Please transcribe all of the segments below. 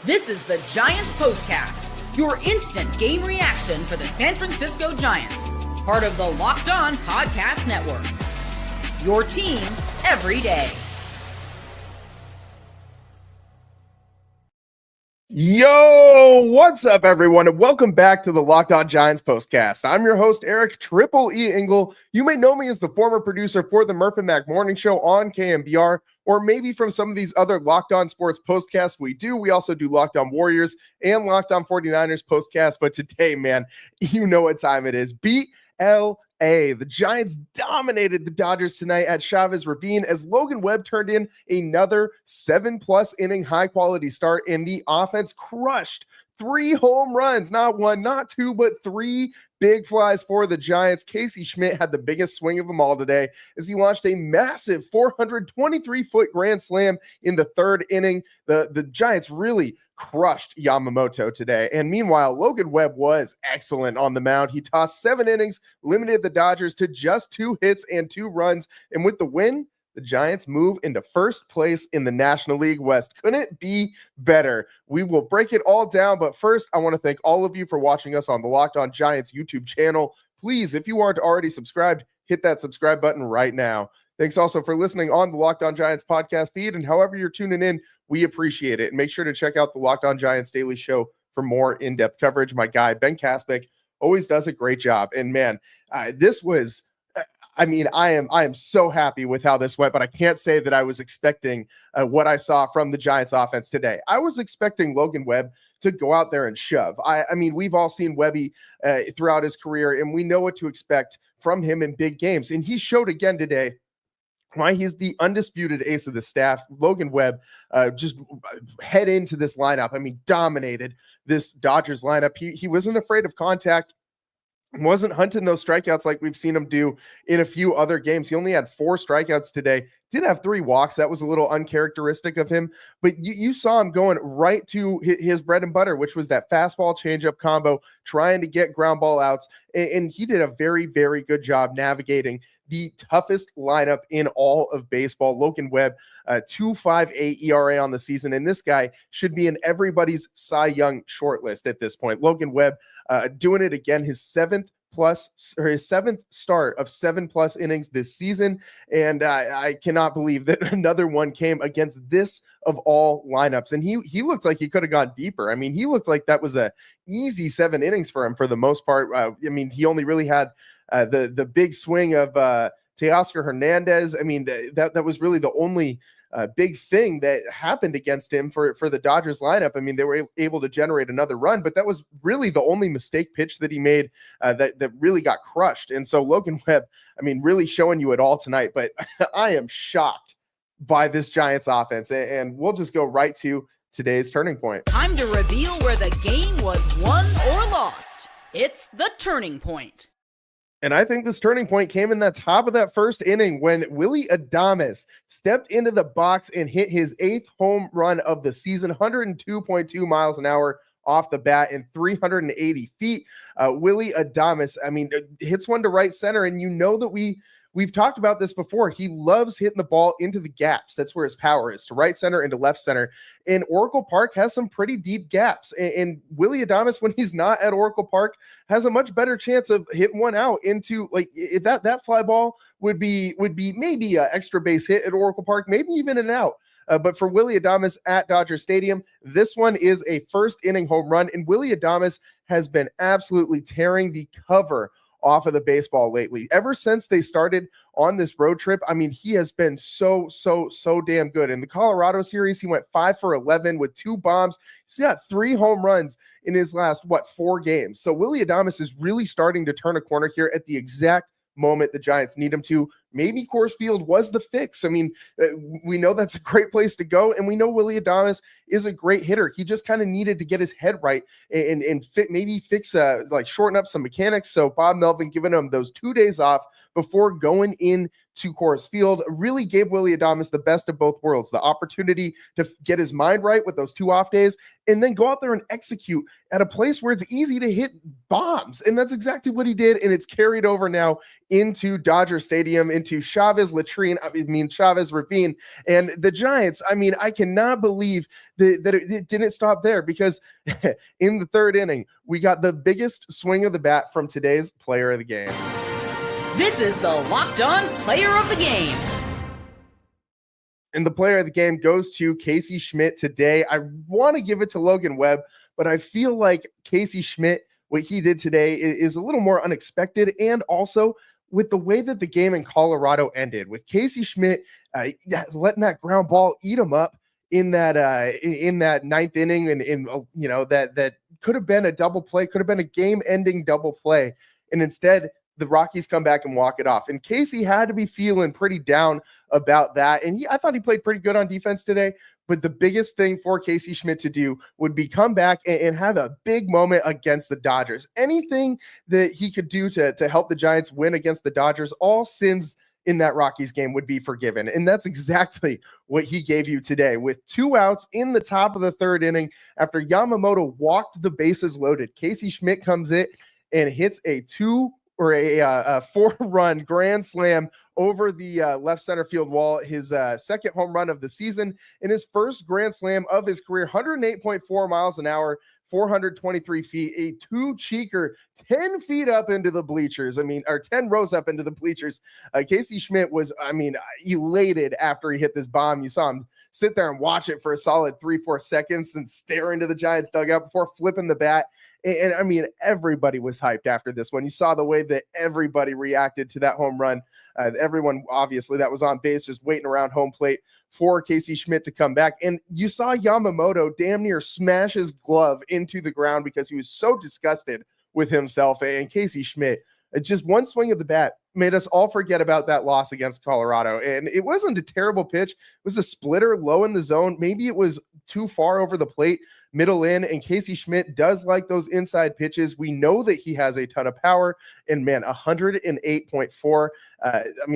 This is the Giants Postcast, your instant game reaction for the San Francisco Giants, part of the Locked On Podcast Network. Your team every day. Yo, what's up, everyone, and welcome back to the Locked On Giants Postcast. I'm your host, Eric Triple E Engel. You may know me as the former producer for the Murph and Mac Morning Show on KMBR, or maybe from some of these other Locked On Sports postcasts we do. We also do Locked On Warriors and Locked On 49ers postcasts, but today, man, you know what time it is. BLA. The Giants dominated the Dodgers tonight at Chavez Ravine as Logan Webb turned in another 7+ inning high-quality start, and the offense crushed 3 home runs. Not 1, not 2, but 3 big flies for the Giants. Schmitt had the biggest swing of them all today as he launched a massive 423-foot grand slam in the 3rd inning. The Giants really crushed Yamamoto today. And meanwhile, Logan Webb was excellent on the mound. He tossed 7 innings, limited the Dodgers to just 2 hits and 2 runs. And with the win, the Giants move into first place in the National League West. Couldn't be better. We will break it all down, but first, I want to thank all of you for watching us on the Locked On Giants YouTube channel. Please, if you aren't already subscribed, hit that subscribe button right now. Thanks also for listening on the Locked On Giants podcast feed, and however you're tuning in, we appreciate it. And make sure to check out the Locked On Giants Daily Show for more in-depth coverage. My guy, Ben Kaspick, always does a great job. And man, this was... I am so happy with how this went, but I can't say that I was expecting what I saw from the Giants offense today. I was expecting Logan Webb to go out there and shove. I mean, we've all seen Webby throughout his career, and we know what to expect from him in big games. And he showed again today why he's the undisputed ace of the staff. Logan Webb just head into this lineup. I mean, dominated this Dodgers lineup. He wasn't afraid of contact. Wasn't hunting those strikeouts like we've seen him do in a few other games. He only had 4 strikeouts today. Did have 3 walks. That was a little uncharacteristic of him. But you saw him going right to his bread and butter, which was that fastball changeup combo, trying to get ground ball outs. And he did a very, very good job navigating the toughest lineup in all of baseball. Logan Webb, 2.58 ERA on the season. And this guy should be in everybody's Cy Young shortlist at this point. Logan Webb doing it again, his 7th start of 7+ innings this season. And I cannot believe that another one came against this of all lineups. And he looked like he could have gone deeper. I mean, he looked like that was a easy 7 innings for him for the most part. I mean, he only really had the big swing of Teoscar Hernandez. I mean, that was really the only big thing that happened against him for the Dodgers lineup. I mean, they were able to generate another run, but that was really the only mistake pitch that he made that really got crushed. And so Logan Webb, I mean, really showing you it all tonight, but I am shocked by this Giants offense. And we'll just go right to today's turning point. Time to reveal where the game was won or lost. It's the turning point. And I think this turning point came in that top of that 1st inning when Willy Adames stepped into the box and hit his 8th home run of the season, 102.2 miles an hour off the bat and 380 feet. Willy Adames, I mean, hits one to right center, and you know that we've talked about this before. He loves hitting the ball into the gaps. That's where his power is, to right center and to left center. And Oracle Park has some pretty deep gaps. And Willy Adames, when he's not at Oracle Park, has a much better chance of hitting one out into, like, if that fly ball would be maybe an extra base hit at Oracle Park, maybe even an out. But for Willy Adames at Dodger Stadium, this one is a 1st inning home run. And Willy Adames has been absolutely tearing the cover off of the baseball lately. Ever since they started on this road trip, I mean, he has been so damn good. In the Colorado series, he went 5 for 11 with 2 bombs. He's got 3 home runs in his last, 4 games. So Willy Adames is really starting to turn a corner here at the exact moment the Giants need him to. Maybe Coors Field was the fix. I mean, we know that's a great place to go, and we know Willy Adames is a great hitter. He just kind of needed to get his head right and fix shorten up some mechanics. So Bob Melvin giving him those 2 days off before going in to Coors Field really gave Willy Adames the best of both worlds, the opportunity to get his mind right with those 2 off days, and then go out there and execute at a place where it's easy to hit bombs. And that's exactly what he did, and it's carried over now into Dodger Stadium. And into Chavez Ravine. And the Giants, I mean, I cannot believe that it didn't stop there, because in the third inning, we got the biggest swing of the bat from today's player of the game. This is the Locked On Player of the Game. And the player of the game goes to Casey Schmitt today. I want to give it to Logan Webb, but I feel like Casey Schmitt, what he did today is a little more unexpected, and also with the way that the game in Colorado ended, with Casey Schmitt letting that ground ball eat him up in that ninth inning, and that could have been a double play, could have been a game-ending double play, and instead the Rockies come back and walk it off. And Casey had to be feeling pretty down about that. And I thought he played pretty good on defense today. But the biggest thing for Casey Schmitt to do would be come back and have a big moment against the Dodgers. Anything that he could do to help the Giants win against the Dodgers, all sins in that Rockies game would be forgiven. And that's exactly what he gave you today, with 2 outs in the top of the third inning after Yamamoto walked the bases loaded. Casey Schmitt comes in and hits a 4-run grand slam over the left center field wall, his second home run of the season, and his first grand slam of his career. 108.4 miles an hour, 423 feet, a 2-cheeker 10 feet up into the bleachers. Or 10 rows up into the bleachers. Casey Schmitt was, elated after he hit this bomb. You saw him sit there and watch it for a solid 3-4 seconds and stare into the Giants dugout before flipping the bat. And everybody was hyped after this one. You saw the way that everybody reacted to that home run. Everyone, obviously, that was on base, just waiting around home plate for Casey Schmitt to come back. And you saw Yamamoto damn near smash his glove into the ground because he was so disgusted with himself. And Casey Schmitt, just one swing of the bat, made us all forget about that loss against Colorado. And it wasn't a terrible pitch. It was a splitter low in the zone. Maybe it was too far over the plate, middle in, and Casey Schmitt does like those inside pitches. We know that he has a ton of power, and 108.4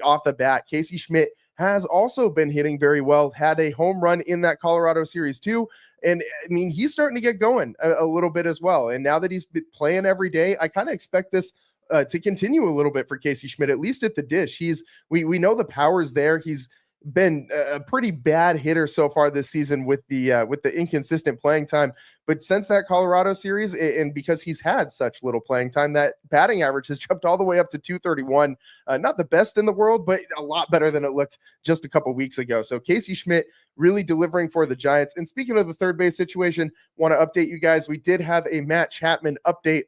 off the bat. Casey Schmitt has also been hitting very well, had a home run in that Colorado series too. And he's starting to get going a little bit as well. And now that he's been playing every day, I kind of expect this to continue a little bit for Casey Schmitt, at least at the dish. We know the power's there. He's been a pretty bad hitter so far this season with the inconsistent playing time. But since that Colorado series, and because he's had such little playing time, that batting average has jumped all the way up to 231. Not the best in the world, but a lot better than it looked just a couple weeks ago. So Casey Schmitt really delivering for the Giants. And speaking of the third base situation, want to update you guys. We did have a Matt Chapman update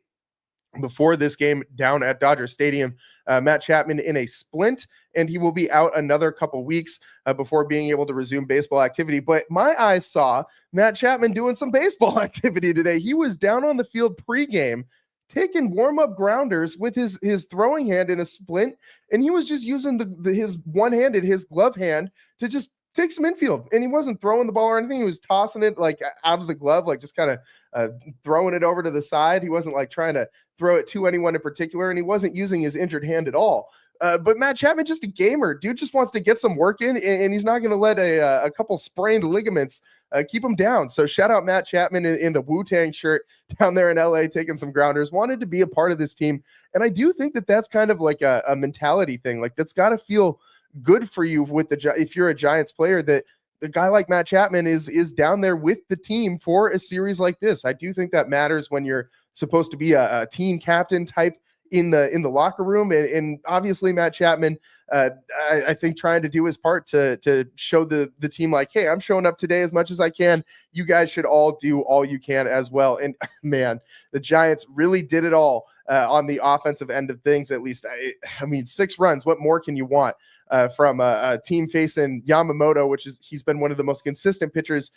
before this game down at Dodger Stadium. Matt Chapman in a splint, and he will be out another couple weeks before being able to resume baseball activity. But my eyes saw Matt Chapman doing some baseball activity today. He was down on the field pregame, taking warm-up grounders with his throwing hand in a splint, and he was just using his one-handed, his glove hand, to just take some infield. And he wasn't throwing the ball or anything. He was tossing it like out of the glove, like just kind of throwing it over to the side. He wasn't like trying to throw it to anyone in particular, and he wasn't using his injured hand at all. But Matt Chapman, just a gamer. Dude just wants to get some work in, and he's not going to let a couple sprained ligaments keep him down. So shout out Matt Chapman in the Wu-Tang shirt down there in LA, taking some grounders, wanted to be a part of this team. And I do think that that's kind of like a mentality thing. Like, that's got to feel good for you if you're a Giants player, that the guy like Matt Chapman is down there with the team for a series like this. I do think that matters when you're supposed to be a team captain type in the locker room. And obviously Matt Chapman, I think, trying to do his part to show the team, like, hey, I'm showing up today as much as I can. You guys should all do all you can as well. And man, the Giants really did it all on the offensive end of things. At least, 6 runs. What more can you want from a team facing Yamamoto, he's been one of the most consistent pitchers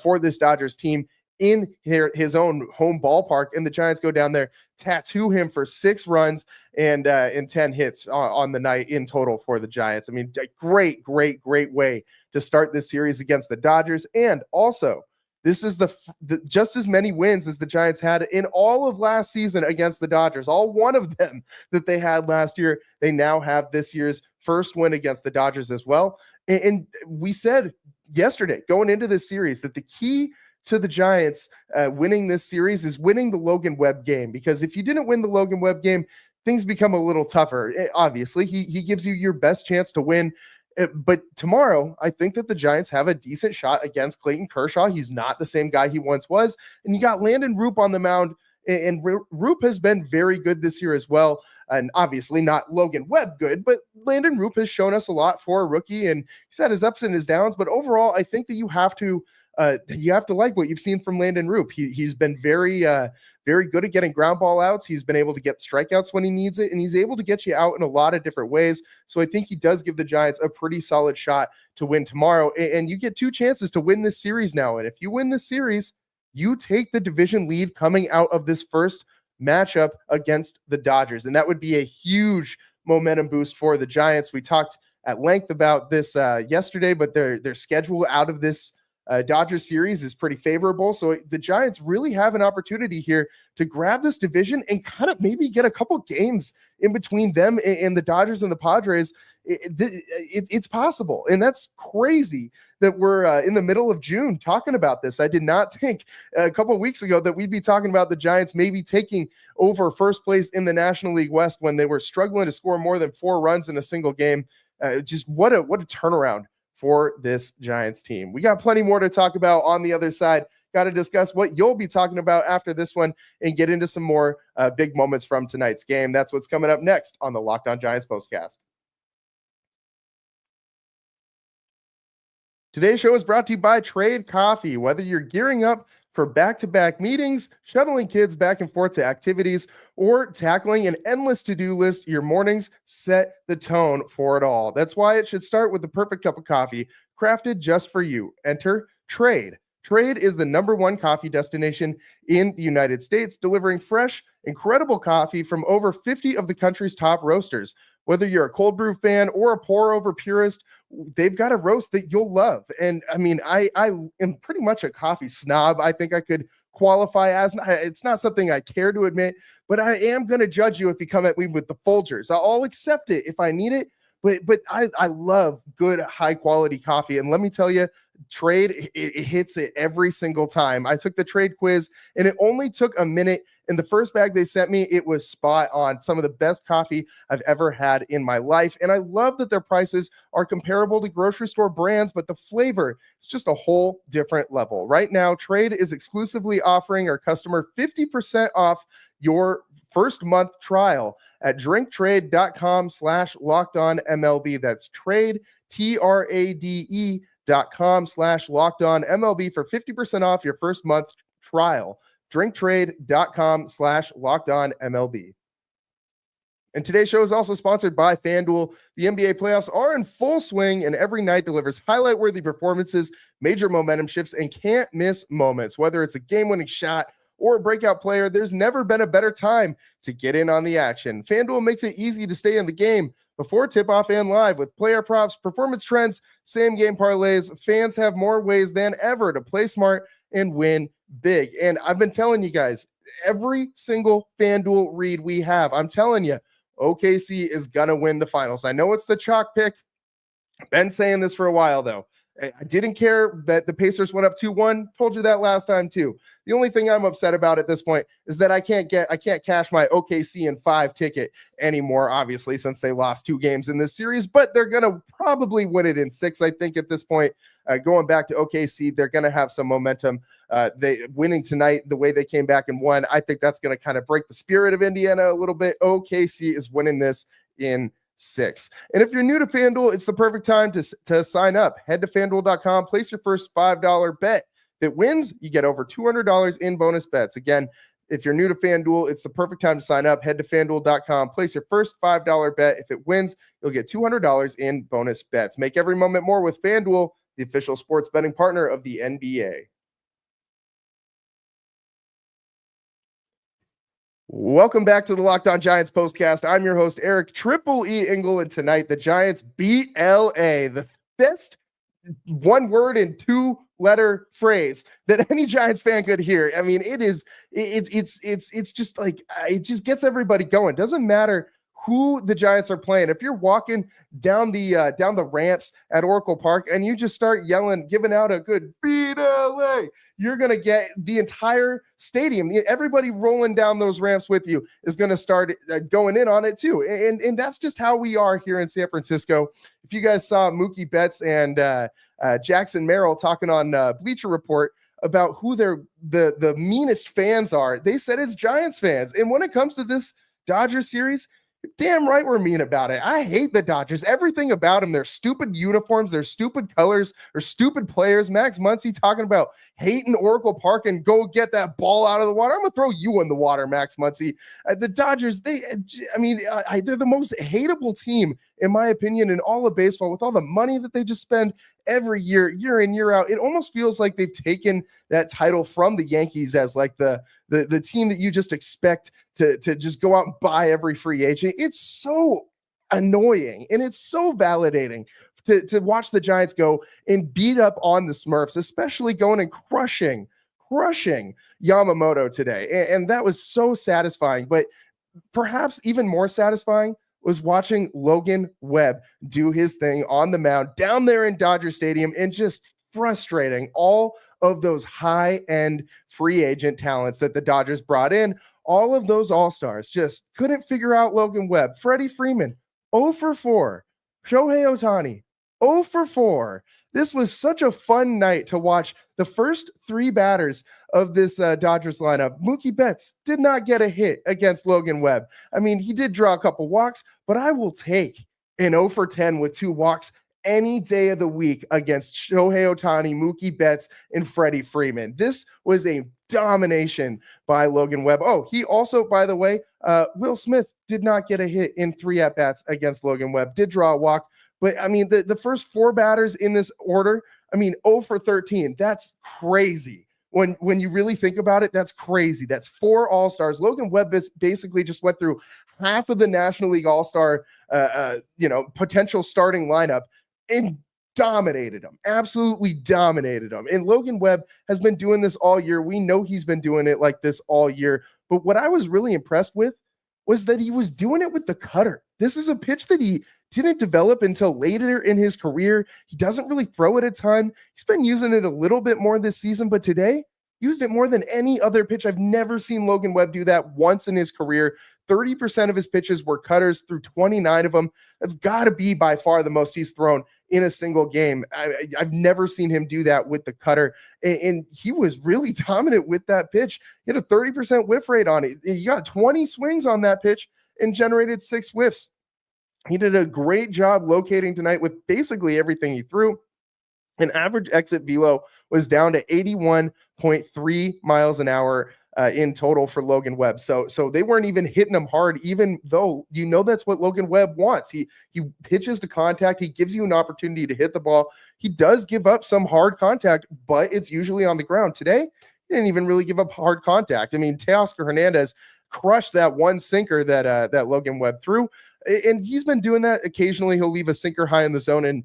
for this Dodgers team in his own home ballpark, and the Giants go down there, tattoo him for 6 runs and 10 hits on the night in total for the Giants. A great way to start this series against the Dodgers. And also, this is the just as many wins as the Giants had in all of last season against the Dodgers. All one of them that they had last year, they now have this year's first win against the Dodgers as well. And we said yesterday, going into this series, that the key to the Giants winning this series is winning the Logan Webb game, because if you didn't win the Logan Webb game, things become a little tougher. Obviously, he gives you your best chance to win. But tomorrow, I think that the Giants have a decent shot against Clayton Kershaw. He's not the same guy he once was. And you got Landon Roop on the mound, and Roop has been very good this year as well. And obviously not Logan Webb good, but Landon Roop has shown us a lot for a rookie, and he's had his ups and his downs. But overall, I think that you have to like what you've seen from Landon Roop. He's been very good at getting ground ball outs. He's been able to get strikeouts when he needs it, and he's able to get you out in a lot of different ways. So I think he does give the Giants a pretty solid shot to win tomorrow. And you get two chances to win this series now. And if you win this series, you take the division lead coming out of this first matchup against the Dodgers. And that would be a huge momentum boost for the Giants. We talked at length about this yesterday, but their schedule out of this Dodgers series is pretty favorable. So the Giants really have an opportunity here to grab this division and kind of maybe get a couple games in between them and the Dodgers and the Padres. It's possible. And that's crazy that we're in the middle of June talking about this. I did not think a couple of weeks ago that we'd be talking about the Giants maybe taking over first place in the National League West when they were struggling to score more than 4 runs in a single game. Just what a turnaround for this Giants team. We got plenty more to talk about on the other side. Got to discuss what you'll be talking about after this one and get into some more big moments from tonight's game. That's what's coming up next on the Locked On Giants postcast. Today's show is brought to you by Trade Coffee. Whether you're gearing up for back-to-back meetings, shuttling kids back and forth to activities, or tackling an endless to-do list, your mornings set the tone for it all. That's why it should start with the perfect cup of coffee, crafted just for you. Enter Trade. Trade is the #1 coffee destination in the United States, delivering fresh, incredible coffee from over 50 of the country's top roasters. Whether you're a cold brew fan or a pour-over purist, they've got a roast that you'll love. And I mean, I am pretty much a coffee snob. I think I could qualify as, it's not something I care to admit, but I am going to judge you if you come at me with the Folgers. I'll accept it if I need it, but I love good, high-quality coffee. And let me tell you, Trade, it hits it every single time. I took the Trade quiz, and it only took a minute. And the first bag they sent me, it was spot on. Some of the best coffee I've ever had in my life. And I love that their prices are comparable to grocery store brands, but the flavor, it's just a whole different level. Right now, Trade is exclusively offering our customer 50% off your first month trial at drinktrade.com/lockedonmlb. That's trade, TRADE.com/lockedonmlb for 50% off your first month trial. drinktrade.com/lockedonmlb. And today's show is also sponsored by FanDuel. The NBA playoffs are in full swing, and every night delivers highlight-worthy performances, major momentum shifts, and can't-miss moments. Whether it's a game-winning shot or a breakout player, there's never been a better time to get in on the action. FanDuel makes it easy to stay in the game before tip-off and live with player props, performance trends, same-game parlays. Fans have more ways than ever to play smart and win big. And I've been telling you guys, every single FanDuel read we have, I'm telling you, OKC is going to win the finals. I know it's the chalk pick. I've been saying this for a while, though. I didn't care that the Pacers went up 2-1. Told you that last time too. The only thing I'm upset about at this point is that I can't cash my OKC in 5 ticket anymore, obviously, since they lost 2 games in this series, but they're going to probably win it in 6, I think, at this point. Going back to OKC, they're going to have some momentum. They winning tonight, the way they came back and won, I think that's going to kind of break the spirit of Indiana a little bit. OKC is winning this in 6. And if you're new to FanDuel, it's the perfect time to sign up. Head to FanDuel.com, place your first $5 bet. If it wins, you get over $200 in bonus bets. Again, if you're new to FanDuel, it's the perfect time to sign up. Head to FanDuel.com, place your first $5 bet. If it wins, you'll get $200 in bonus bets. Make every moment more with FanDuel, the official sports betting partner of the NBA. Welcome back to the Locked On Giants postcast. I'm your host, Eric Triple E Engel, and tonight the Giants beat LA, the best one-word and 2-letter phrase that any Giants fan could hear. I mean, it's just like, it just gets everybody going. Doesn't matter who the Giants are playing. If you're walking down the ramps at Oracle Park and you just start yelling, giving out a good beat LA, LA. You're going to get the entire stadium. Everybody rolling down those ramps with you is going to start going in on it too. And that's just how we are here in San Francisco. If you guys saw Mookie Betts and Jackson Merrill talking on Bleacher Report about who the meanest fans are, they said it's Giants fans. And when it comes to this Dodgers series, damn right we're mean about it. I hate the Dodgers. Everything about them, their stupid uniforms, their stupid colors, their stupid players. Max Muncy talking about hating Oracle Park and go get that ball out of the water. I'm going to throw you in the water, Max Muncy. The Dodgers, they're the most hateable team, in my opinion, in all of baseball, with all the money that they just spend every year, year in, year out. It almost feels like they've taken that title from the Yankees as like the team that you just expect to just go out and buy every free agent. It's so annoying and it's so validating to watch the Giants go and beat up on the Smurfs, especially going and crushing Yamamoto today. And that was so satisfying. But perhaps even more satisfying was watching Logan Webb do his thing on the mound down there in Dodger Stadium and just frustrating all of those high-end free agent talents that the Dodgers brought in. All of those all-stars just couldn't figure out Logan Webb. Freddie Freeman, 0 for 4. Shohei Ohtani, 0 for 4. This was such a fun night to watch the first three batters of this Dodgers lineup. Mookie Betts did not get a hit against Logan Webb. I mean, he did draw a couple walks, but I will take an 0 for 10 with 2 walks any day of the week against Shohei Ohtani, Mookie Betts, and Freddie Freeman. This was a domination by Logan Webb. Oh, he also, by the way, Will Smith did not get a hit in 3 at-bats against Logan Webb, did draw a walk. But, I mean, the first 4 batters in this order, 0 for 13. That's crazy. When you really think about it, that's crazy. That's 4 All-Stars. Logan Webb basically just went through half of the National League All-Star, potential starting lineup and dominated them. Absolutely dominated them. And Logan Webb has been doing this all year. We know he's been doing it like this all year. But what I was really impressed with was that he was doing it with the cutter. This is a pitch that he didn't develop until later in his career. He doesn't really throw it a ton. He's been using it a little bit more this season, but today used it more than any other pitch. I've never seen Logan Webb do that once in his career. 30% of his pitches were cutters through 29 of them. That's got to be by far the most he's thrown in a single game. I've never seen him do that with the cutter. And he was really dominant with that pitch. He had a 30% whiff rate on it. He got 20 swings on that pitch and generated 6 whiffs. He did a great job locating tonight with basically everything he threw. An average exit velo was down to 81.3 miles an hour in total for Logan Webb. So they weren't even hitting him hard, even though that's what Logan Webb wants. He pitches to contact. He gives you an opportunity to hit the ball. He does give up some hard contact, but it's usually on the ground. Today, he didn't even really give up hard contact. I mean, Teoscar Hernandez crushed that one sinker that Logan Webb threw. And he's been doing that occasionally. He'll leave a sinker high in the zone and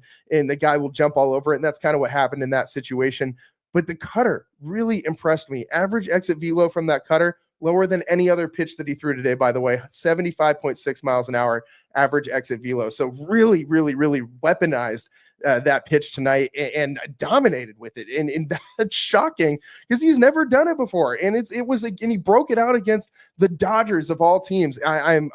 the guy will jump all over it. And that's kind of what happened in that situation. But the cutter really impressed me. Average exit velo from that cutter, lower than any other pitch that he threw today, by the way, 75.6 miles an hour average exit velo. So really, really, really weaponized that pitch tonight and dominated with it. And that's shocking because he's never done it before. And he broke it out against the Dodgers of all teams. Logan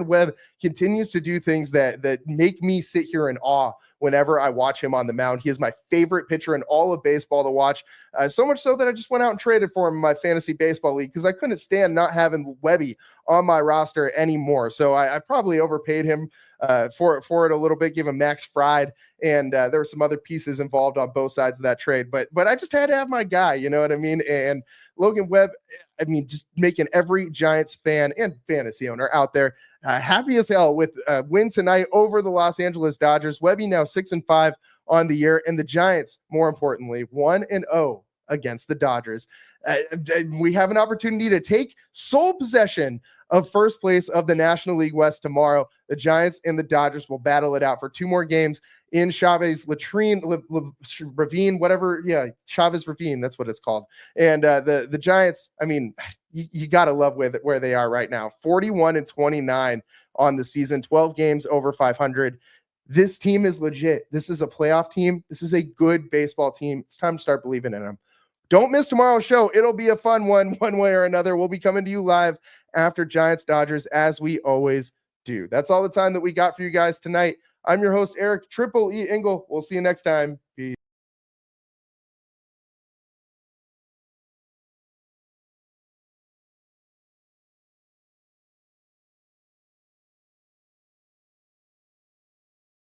Webb continues to do things that make me sit here in awe whenever I watch him on the mound. He is my favorite pitcher in all of baseball to watch. So much so that I just went out and traded for him in my fantasy baseball league because I couldn't stand not having Webby on my roster anymore. So I probably overpaid him for it a little bit, give him Max Fried, and there were some other pieces involved on both sides of that trade. But I just had to have my guy, you know what I mean? And Logan Webb, just making every Giants fan and fantasy owner out there happy as hell with a win tonight over the Los Angeles Dodgers. Webby now 6-5 on the year, and the Giants, more importantly, 1-0 against the Dodgers. We have an opportunity to take sole possession of first place of the National League West tomorrow. The Giants and the Dodgers will battle it out for 2 more games in Chavez Ravine, whatever. Yeah, Chavez Ravine, that's what it's called. And the Giants, you got to love where they are right now. 41-29 on the season, 12 games over 500. This team is legit. This is a playoff team. This is a good baseball team. It's time to start believing in them. Don't miss tomorrow's show. It'll be a fun one way or another. We'll be coming to you live after Giants Dodgers, as we always do. That's all the time that we got for you guys tonight. I'm your host, Eric Triple E Engel. We'll see you next time.